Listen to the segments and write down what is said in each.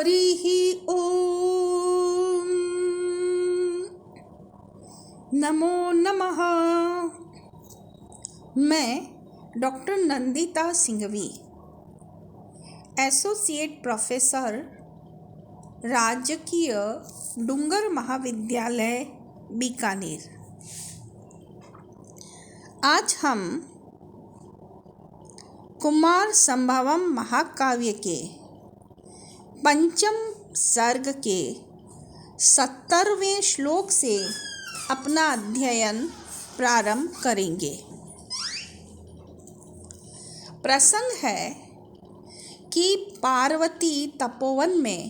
हरिः ॐ नमो नमः। मैं doctor Nandita Singhvi, associate professor, राजकीय डूंगर महाविद्यालय बीकानेर। आज हम कुमार संभवम महाकाव्य के पंचम सर्ग के 70वें श्लोक से अपना अध्ययन प्रारंभ करेंगे। प्रसंग है कि पार्वती तपोवन में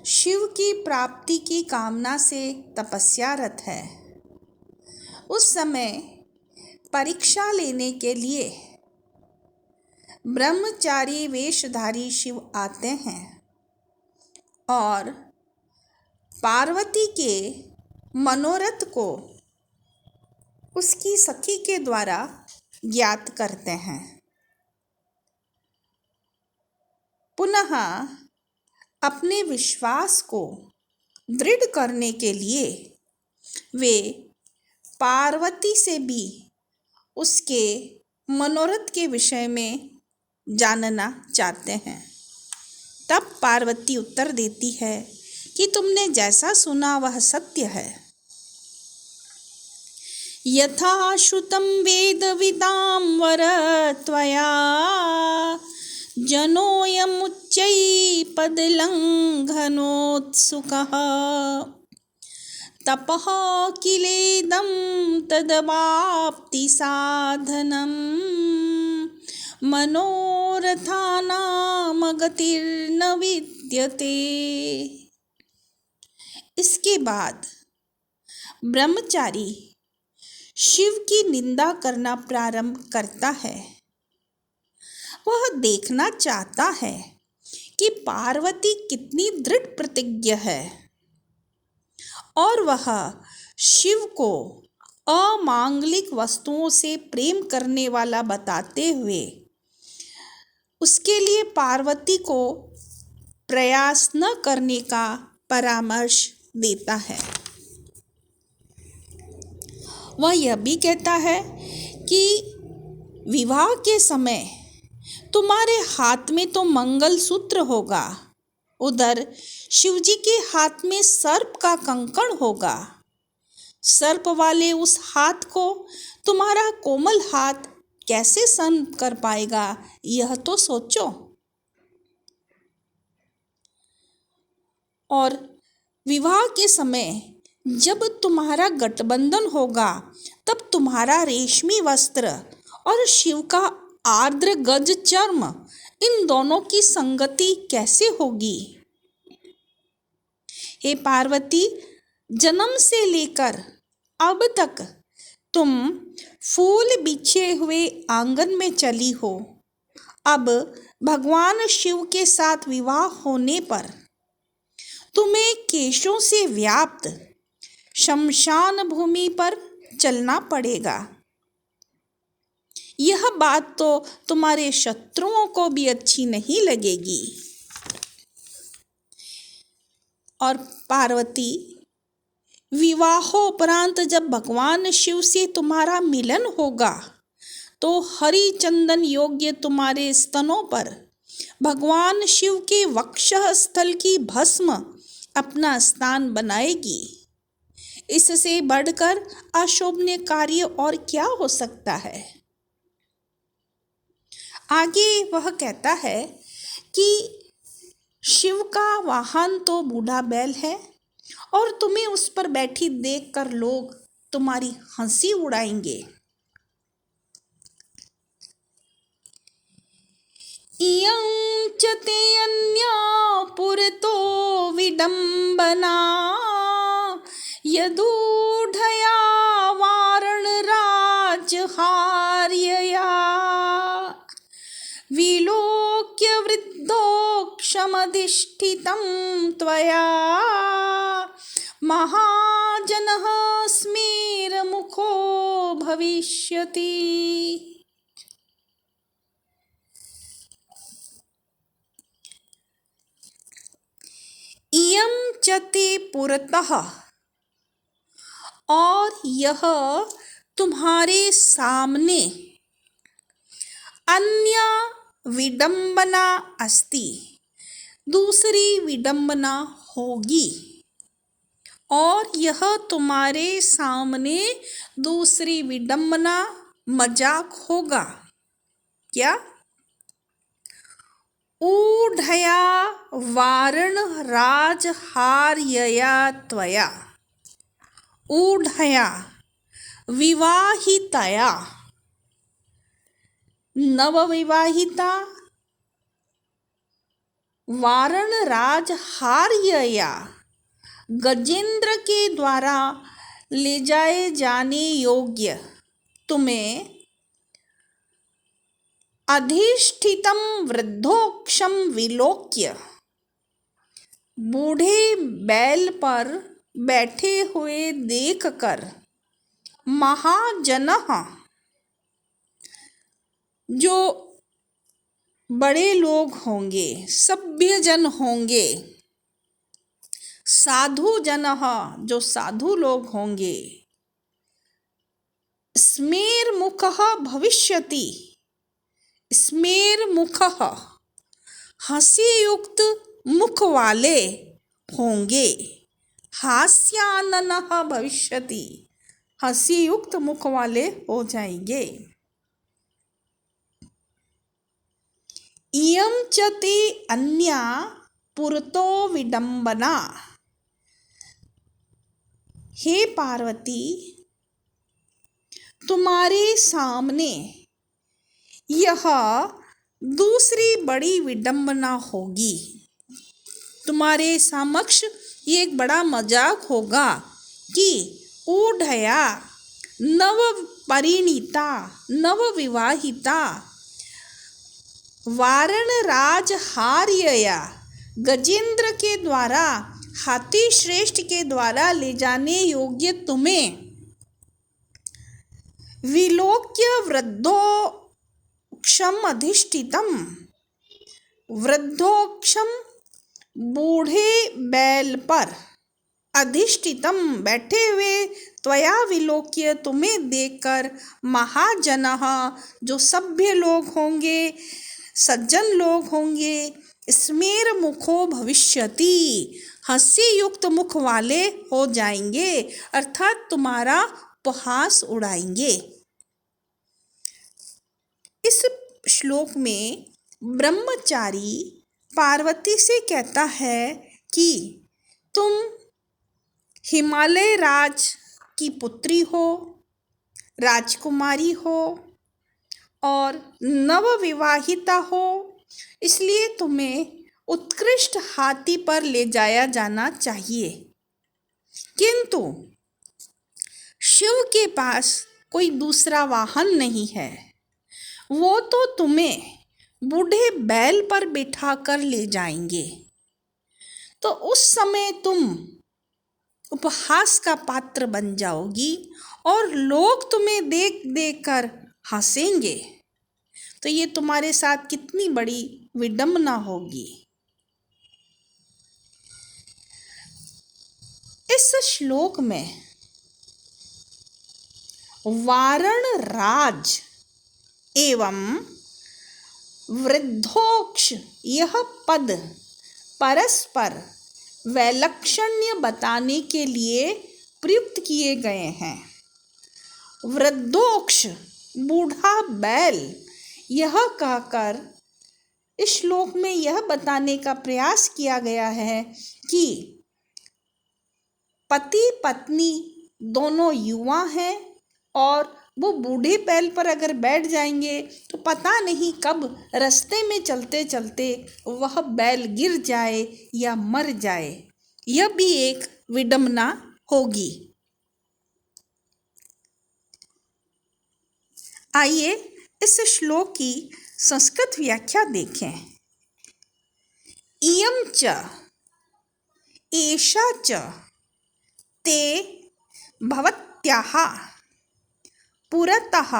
शिव की प्राप्ति की कामना से तपस्यारत है। उस समय परीक्षा लेने के लिए ब्रह्मचारी वेशधारी शिव आते हैं और पार्वती के मनोरथ को उसकी सखी के द्वारा ज्ञात करते हैं। पुनः अपने विश्वास को दृढ़ करने के लिए वे पार्वती से भी उसके मनोरथ के विषय में जानना चाहते हैं। तब पार्वती उत्तर देती है कि तुमने जैसा सुना वह सत्य है। यथा श्रुतं वेदविदां वर त्वया जनोऽयमुच्चैः पदलङ्घनोत्सुकः तपः किलेदं तदवाप्ति साधनं मनोरथानां गतिर्न विद्यते। इसके बाद ब्रह्मचारी शिव की निंदा करना प्रारंभ करता है। वह देखना चाहता है कि पार्वती कितनी दृढ़ प्रतिज्ञ है और वह शिव को अमांगलिक वस्तुओं से प्रेम करने वाला बताते हुए उसके लिए पार्वती को प्रयास न करने का परामर्श देता है। वह यह भी कहता है कि विवाह के समय तुम्हारे हाथ में तो मंगलसूत्र होगा, उधर शिवजी के हाथ में सर्प का कंकण होगा। सर्प वाले उस हाथ को तुम्हारा कोमल हाथ कैसे सहन कर पाएगा, यह तो सोचो। और विवाह के समय जब तुम्हारा गठबंधन होगा तब तुम्हारा रेशमी वस्त्र और शिव का आर्द्र गज चर्म, इन दोनों की संगति कैसे होगी। हे पार्वती, जन्म से लेकर अब तक तुम फूल बिछे हुए आंगन में चली हो। अब भगवान शिव के साथ विवाह होने पर तुम्हें केशों से व्याप्त शमशान भूमि पर चलना पड़ेगा। यह बात तो तुम्हारे शत्रुओं को भी अच्छी नहीं लगेगी। और पार्वती, विवाहोपरांत जब भगवान शिव से तुम्हारा मिलन होगा तो हरि चंदन योग्य तुम्हारे स्तनों पर भगवान शिव के वक्षः स्थल की भस्म अपना स्थान बनाएगी। इससे बढ़कर अशोभनीय कार्य और क्या हो सकता है। आगे वह कहता है कि शिव का वाहन तो बूढ़ा बैल है और तुम्हें उस पर बैठी देखकर लोग तुम्हारी हंसी उड़ाएंगे। इयं च ते अन्या पुरतो विडम्बना यदूढया वारणराजहार्यया विलोक्य वृद्धोक्षमधिष्ठितं त्वया महाजनः स्मेरमुखो भविष्यति। इयं च ते पुरतः, और यह तुम्हारे सामने, अन्य विडंबना अस्ति, दूसरी विडंबना होगी। और यह तुम्हारे सामने दूसरी विडंबना, मजाक होगा। क्या? ऊढया वारण राजहार्यया त्वया। ऊढया विवाहितया, नवविवाहिता, वारण राजहार्यया गजेंद्र के द्वारा ले जाए जाने योग्य तुम्हें, अधिष्ठितम वृद्धोक्षम विलोक्य, बूढ़े बैल पर बैठे हुए देखकर, महाजनः, जो बड़े लोग होंगे, सभ्यजन होंगे, साधु जनः, जो साधु लोग होंगे, स्मेरमुखः भविष्यति, स्मेरमुखः हंसी युक्त मुख वाले होंगे, हास्याननः भविष्यति, हंसी युक्त मुख वाले हो जाएंगे। इयं च ते अन्या पुरतो विडंबना। हे पार्वती, तुम्हारे सामने यह दूसरी बड़ी विडंबना होगी। तुम्हारे समक्ष ये एक बड़ा मजाक होगा कि ऊढया, नव परिणीता, नव विवाहिता, वारण राजहार्यया, गजेंद्र के द्वारा, हाथी श्रेष्ठ के द्वारा ले जाने योग्य तुम्हें, विलोक्य वृद्धोक्षम अधिष्ठितम, वृद्धोक्षम बूढ़े बैल पर, अधिष्ठितम बैठे हुए, त्वया विलोक्य तुम्हें देखकर, महाजनः जो सभ्य लोग होंगे, सज्जन लोग होंगे, स्मेर मुखो भविष्यति हंसी युक्त मुख वाले हो जाएंगे, अर्थात तुम्हारा उपहास उड़ाएंगे। इस श्लोक में ब्रह्मचारी पार्वती से कहता है कि तुम हिमालय राज की पुत्री हो, राजकुमारी हो और नवविवाहिता हो, इसलिए तुम्हें उत्कृष्ट हाथी पर ले जाया जाना चाहिए। किंतु शिव के पास कोई दूसरा वाहन नहीं है, वो तो तुम्हें बूढ़े बैल पर बिठा कर ले जाएंगे, तो उस समय तुम उपहास का पात्र बन जाओगी और लोग तुम्हें देख देख कर हंसेंगे। तो ये तुम्हारे साथ कितनी बड़ी विडंबना होगी। इस श्लोक में वारण राज एवं वृद्धोक्ष यह पद परस्पर वैलक्षण्य बताने के लिए प्रयुक्त किए गए हैं। वृद्धोक्ष बूढ़ा बैल, यह कहकर इस श्लोक में यह बताने का प्रयास किया गया है कि पति पत्नी दोनों युवा हैं और वो बूढ़े बैल पर अगर बैठ जाएंगे तो पता नहीं कब रास्ते में चलते चलते वह बैल गिर जाए या मर जाए, यह भी एक विडंबना होगी। आइए इस श्लोक की संस्कृत व्याख्या देखें। इयं च एषा च ते भवत्याः पुरतः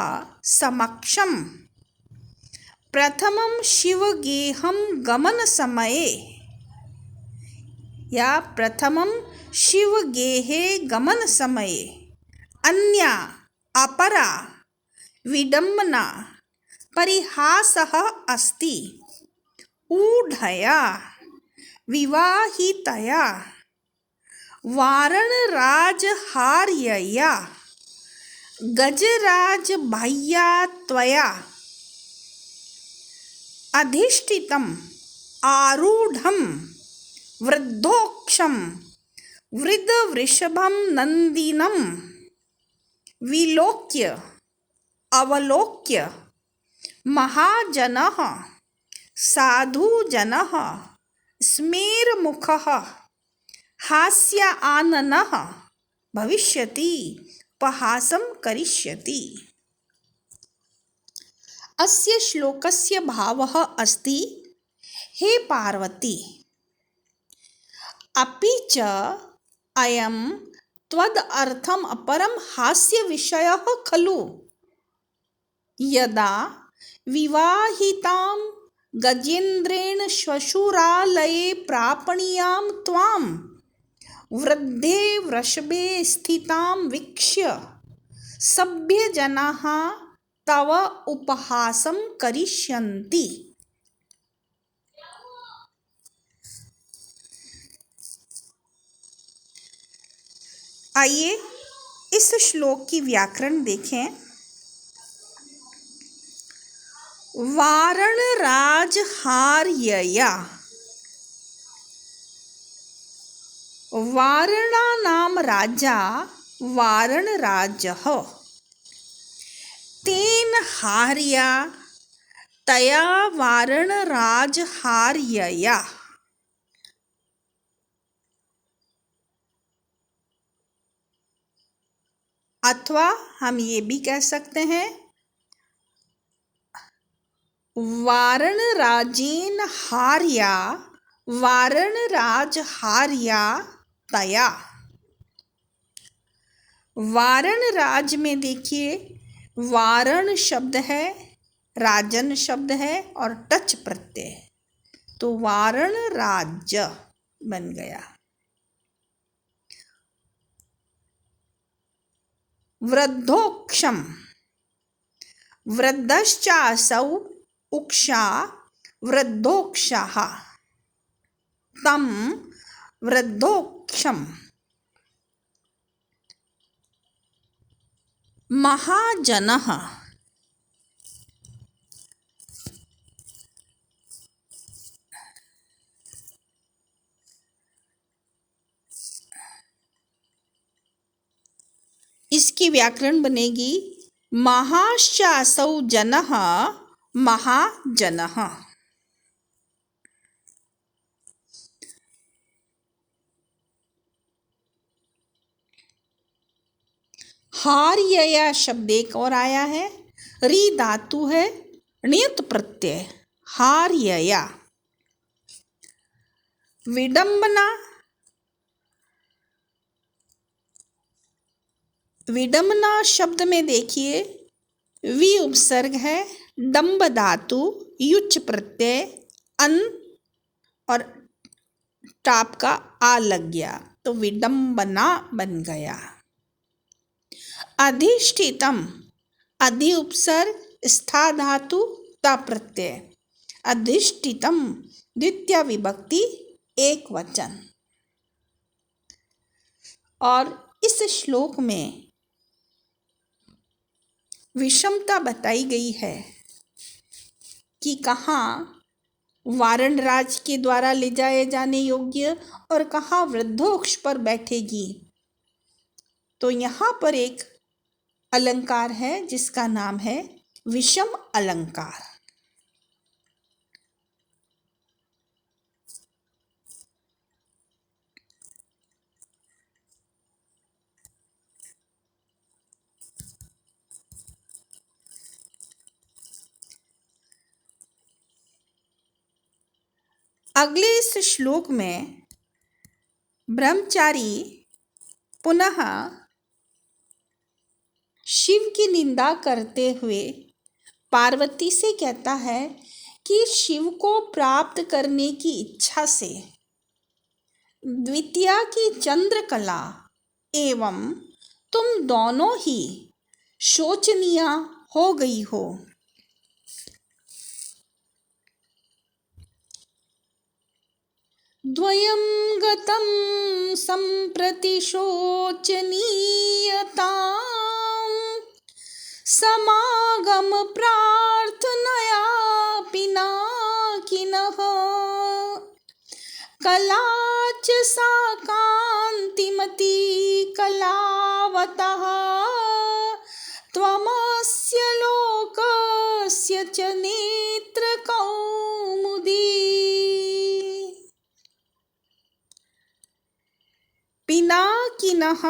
समक्षं प्रथमं शिवगेहं गमन समये या प्रथमं शिवगेहे गमनसमये अन्या अपरा विडम्बना परिहासः अस्ति। ऊढया विवाहितया वारणराजहार्यया गजराजबाह्या त्वया अधिष्ठितम् आरूढं वृद्धोक्षं वृद्धवृषभं नन्दिनं विलोक्य अवलोक्य महाजनः साधुजनः स्मेरमुखः हास्याननः भविष्यति उपहासं करिष्यति। अस्य श्लोकस्य भावः अस्ति, हे पार्वती, अपि च अयं त्वदर्थम् अपरं हास्यविषयः खलु। यदा विवाहितां गजेन्द्रेण श्वशुरालये प्रापणीयां त्वां वृद्धे वृषभे स्थितां वीक्ष्य सभ्यजनाः तव उपहासं करिष्यन्ति। आइए इस श्लोक की व्याकरण देखें। वारणराजहार्यया, वारणानां राजा वारणराजः, तेन हार्या तया वारणराजहार्यया। अथवा हम ये भी कह सकते हैं वारणराजेन हार्या वारणराजहार्या तया। वारणराज में देखिए वारण शब्द है, राजन शब्द है और टच प्रत्यय, तो वारण राज्य बन गया। वृद्धोक्षम, वृद्धश्चासौ उक्षा वृद्धोक्षः, तं वृद्धोक्षम। महाजनः, इसकी व्याकरण बनेगी महाश्चासौ जनः महाजनः। हार्यया शब्द एक और आया है, री धातु है, णियत प्रत्यय, हार्यया। विडंबना, विडंबना शब्द में देखिए वि उपसर्ग है, डंब धातु, युच प्रत्यय, अन और टाप का आ लग गया तो विडंबना बन गया। अधिष्ठितम, अधि उपसर्ग, स्था धातु, ता प्रत्यय, अधिष्ठितम द्वितीय विभक्ति एक वचन। और इस श्लोक में विषमता बताई गई है कि कहाँ वारणराज के द्वारा ले जाए जाने योग्य और कहाँ वृद्धोक्ष पर बैठेगी। तो यहाँ पर एक अलंकार है जिसका नाम है विषम अलंकार। अगले इस श्लोक में ब्रह्मचारी पुनः शिव की निंदा करते हुए पार्वती से कहता है कि शिव को प्राप्त करने की इच्छा से द्वितीया की चंद्रकला एवं तुम दोनों ही शोचनीय हो गई हो। द्वयं गतं सम्प्रति शोचनीयतां समागम प्रार्थनया पिनाकिनः कला च सा कान्तिमती कलावतः त्वमस्य लोकस्य च नेत्रकौमुदी। पिनाकिनः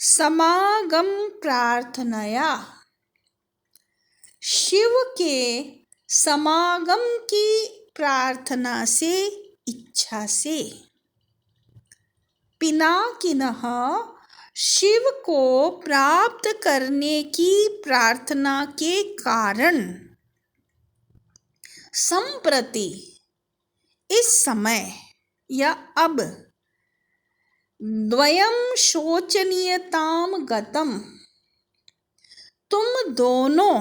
समागम प्रार्थनया, शिव के समागम की प्रार्थना से, इच्छा से। पिनाकिनः शिव को प्राप्त करने की प्रार्थना के कारण, संप्रति इस समय या अब, द्वयं शोचनीयताम गतम तुम दोनों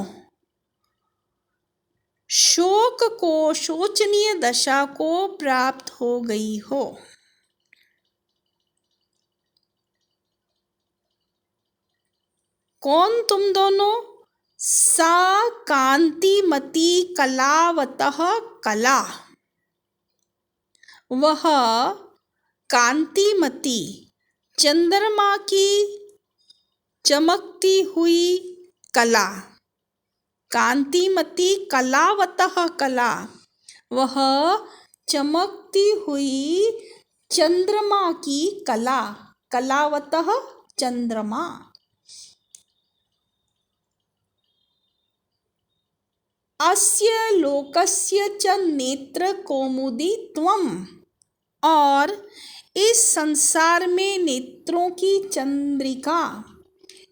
शोक को, शोचनीय दशा को प्राप्त हो गई हो। कौन तुम दोनों? सा कांतिमती कलावतः कला, वह कांतिमती चंद्रमा की चमकती हुई कला। कांतिमती कलावतः कला, वह चमकती हुई चंद्रमा की कला। कलावतः चंद्रमा। अस्य लोकस्य च नेत्र कौमुदी त्वं, और इस संसार में नेत्रों की चंद्रिका,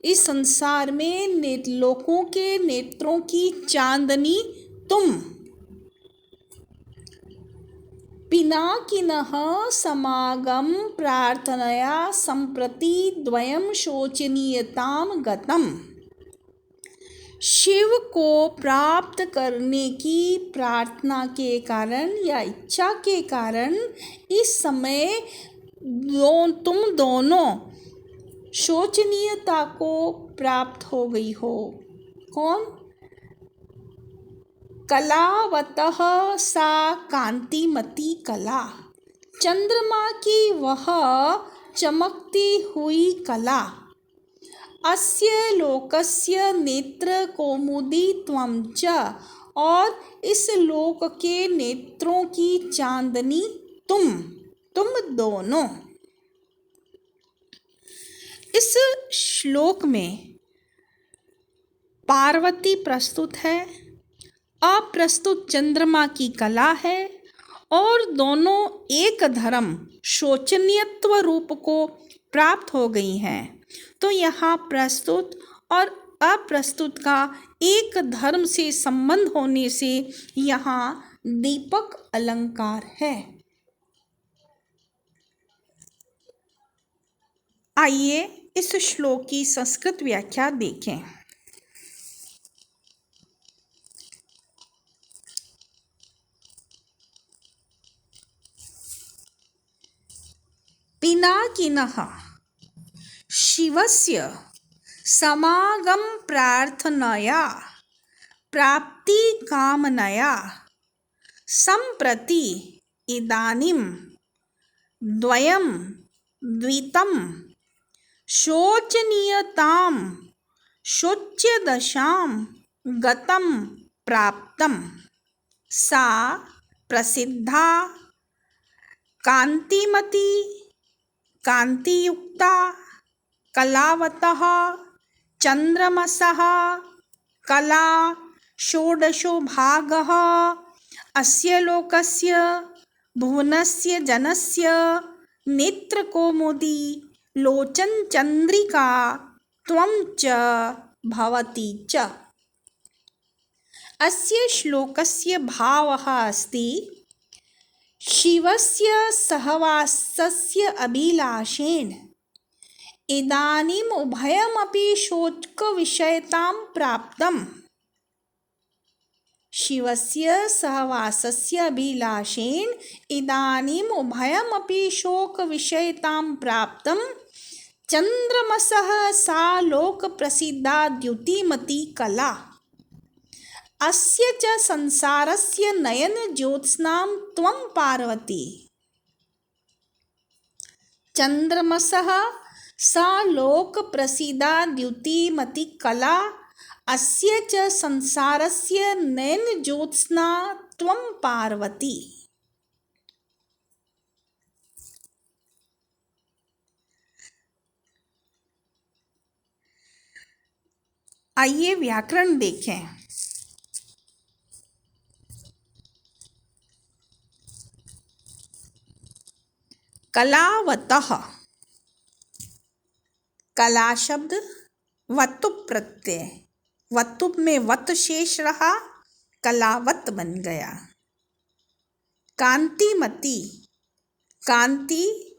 इस संसार में लोकों के नेत्रों की चांदनी तुम। पिनाकिनः समागम प्रार्थनया संप्रति द्वयं शोचनीयताम गतम, शिव को प्राप्त करने की प्रार्थना के कारण या इच्छा के कारण इस समय तुम दोनों शोचनीयता को प्राप्त हो गई हो। कौन? कलावतः सा कांतिमती कला, चंद्रमा की वह चमकती हुई कला। अस्य लोकस्य नेत्र कौमुदी त्वं च, और इस लोक के नेत्रों की चांदनी तुम दोनों। इस श्लोक में पार्वती प्रस्तुत है, अप्रस्तुत चंद्रमा की कला है, और दोनों एक धर्म शोचनीयत्व रूप को प्राप्त हो गई हैं। तो यहाँ प्रस्तुत और अप्रस्तुत का एक धर्म से संबंध होने से यहाँ दीपक अलंकार है। आइए इस श्लोक की संस्कृत व्याख्या देखें। पिनाकिनः शिवस्य समागम प्रार्थनया प्राप्ति कामनया संप्रति इदानीं द्वयं द्वितं शोचनीयतां शोच्यदशां गतं प्राप्तं। सा प्रसिद्धा कांतिमती कांतियुक्ता कलावतः चंद्रमसः कला षोडशो भागः अस्य लोकस्य भुवनस्य जनस्य नेत्रकौमुदी लोचन चंद्रिका त्वं च भवति च। अस्य श्लोकस्य भावः अस्ति शिवस्य सहवासस्य अभिलाषेण इदानीम् उभयमपि शोकविषयतां प्राप्तम्। शिवस्य सहवासस्य अभिलाषेण इदानीम् उभयमपि शोकविषयतां प्राप्तं। चन्द्रमसः सा लोकप्रसिद्धा द्युतिमती कला। अस्य च संसारस्य नयनज्योत्स्नां त्वं पार्वती। चन्द्रमसः सा लोकप्रसिद्धा द्युतिमती कला। अस्य च संसारस्य नयनज्योत्स्ना त्वं पार्वती। आइए व्याकरण देखें। कलावतः, कला शब्द वतुप प्रत्यय, वतुप में वत शेष रहा, कलावत बन गया। कांतिमती, कांति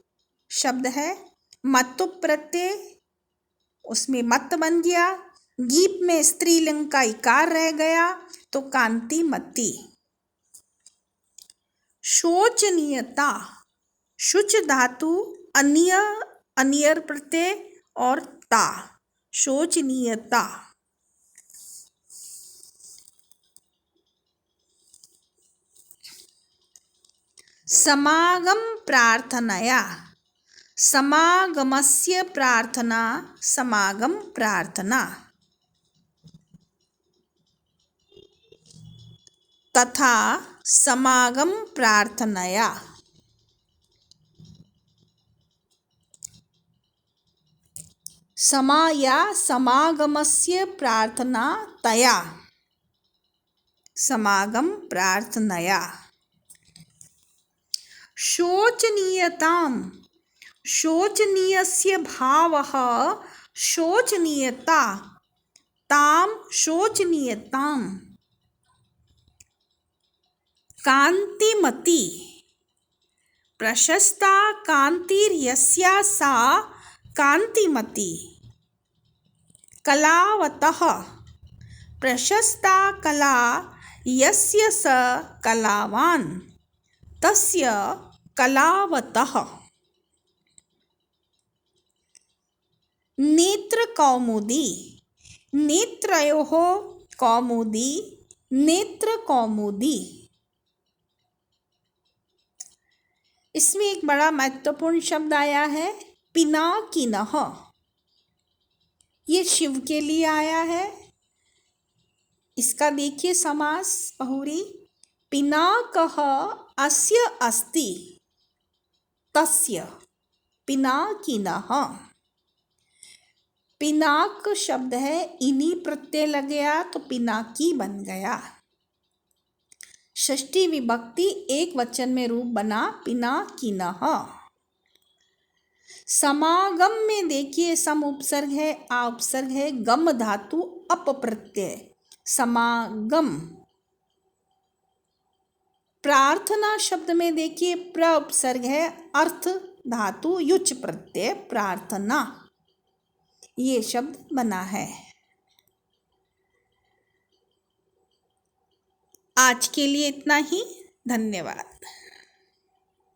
शब्द है, मतुप प्रत्यय, उसमें मत बन गया, गीप में स्त्रीलिंग का इकार रह गया तो कांतिमती। शोचनीयता, शुच धातु, अन्य अनियर प्रत्यय और ता, शोचनीयता। समागम प्रार्थनया, समागमस्य प्रार्थना, समागम प्रार्थना। तथा समागम प्रार्थनया, समाया समागमस्य प्रार्थना तया, समागम प्रार्थनया। शोचनीयतां, शोचनीयस्य भावः शोचनीयता, तां शोचनीयतां। कांतिमती, प्रशस्ता कांतिर्यस्या सा कांतिमती। कलावतः, प्रशस्ता कला यस्य स कलावान्, तस्य कलावतः। नेत्रकौमुदी, नेत्रयोः कौमुदी, नेत्रकौमुदी। इसमें एक बड़ा महत्वपूर्ण शब्द आया है पिनाकिनः। ये शिव के लिए आया है। इसका देखिए समास बहुरी, पिनाकः अस्य अस्ति तस्य पिनाकिनः। पिनाक शब्द है, इनी प्रत्यय लग गया तो पिनाकी बन गया। षष्ठी विभक्ति एक वचन में रूप बना पिनाकिनः। समागम में देखिए सम उपसर्ग है, आ उपसर्ग है, गम धातु अप प्रत्यय, समागम। प्रार्थना शब्द में देखिए प्र उपसर्ग है, अर्थ धातु युच प्रत्यय, प्रार्थना। ये शब्द बना है। आज के लिए इतना ही। धन्यवाद।